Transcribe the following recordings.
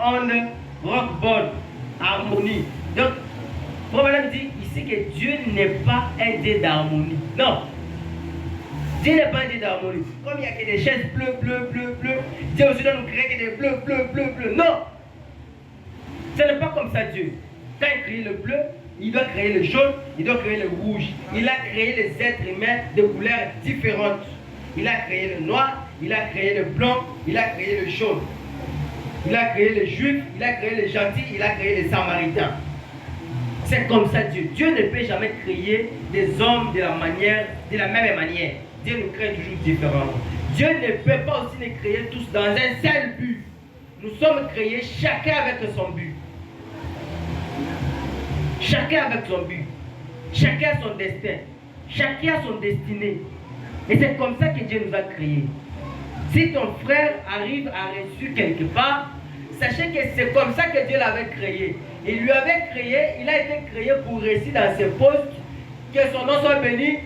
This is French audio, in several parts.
onde, rock ball, harmonie. Donc, le problème dit ici que Dieu n'est pas un Dieu d'harmonie. Non. Dieu n'est pas un Dieu d'harmonie. Comme il n'y a que des chaises bleues, Dieu aussi doit nous créer que des bleus. Non. Ce n'est pas comme ça Dieu. Quand il crée le bleu, il doit créer le jaune, il doit créer le rouge. Il a créé les êtres humains de couleurs différentes. Il a créé le noir, il a créé le blanc, il a créé le jaune. Il a créé les juifs, il a créé les gentils, il a créé les samaritains. C'est comme ça Dieu. Dieu ne peut jamais créer des hommes de la même manière. Dieu nous crée toujours différemment. Dieu ne peut pas aussi les créer tous dans un seul but. Nous sommes créés chacun avec son but. Chacun avec son but. Chacun a son destin. Chacun a son destinée. Et c'est comme ça que Dieu nous a créés. Si ton frère arrive à réussir quelque part, sachez que c'est comme ça que Dieu l'avait créé. Il lui avait créé, il a été créé pour réussir dans ses postes. Que son nom soit béni.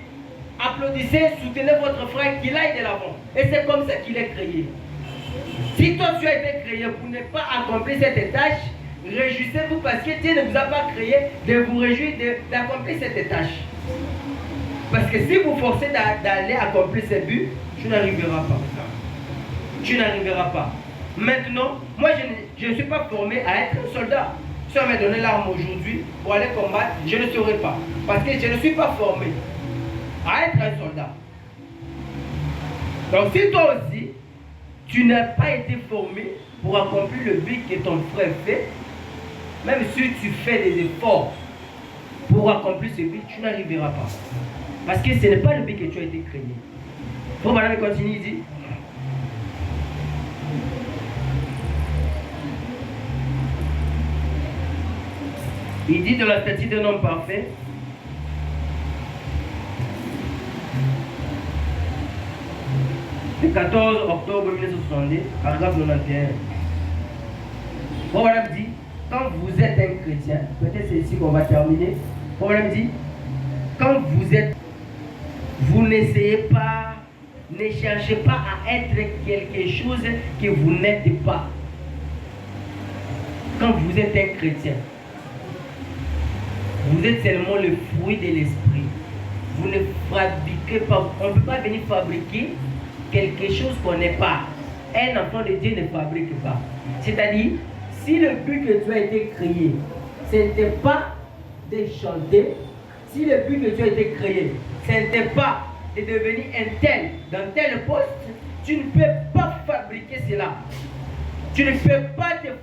Applaudissez, soutenez votre frère, qu'il aille de l'avant. Et c'est comme ça qu'il est créé. Si toi tu as été créé pour ne pas accomplir cette tâche, réjouissez-vous parce que Dieu ne vous a pas créé de vous réjouir d'accomplir cette tâche. Parce que si vous forcez d'aller accomplir ce but, tu n'arriveras pas. Tu n'arriveras pas. Maintenant, moi je ne suis pas formé à être un soldat. Si on m'a donné l'arme aujourd'hui pour aller combattre, je ne saurais pas. Parce que je ne suis pas formé à être un soldat. Donc si toi aussi, tu n'as pas été formé pour accomplir le but que ton frère fait, même si tu fais des efforts pour accomplir ce but, tu n'arriveras pas. Parce que ce n'est pas le but que tu as été créé. Bon, madame, continue, il dit. Il dit de la statue d'un homme parfait. Le 14 octobre 1970, paragraphe 91. Bon, madame dit, quand vous êtes un chrétien, peut-être c'est ici qu'on va terminer. Bon, madame dit, quand vous n'essayez pas, ne cherchez pas à être quelque chose que vous n'êtes pas. Quand vous êtes un chrétien, vous êtes seulement le fruit de l'esprit. Vous ne fabriquez pas, on ne peut pas venir fabriquer quelque chose qu'on n'est pas. Un enfant de Dieu ne fabrique pas. C'est-à-dire, si le but que tu as été créé, ce n'était pas de chanter, si le but que tu as été créé, ce n'était pas de devenir un tel dans tel poste, tu ne peux pas fabriquer cela. Tu ne peux pas te former.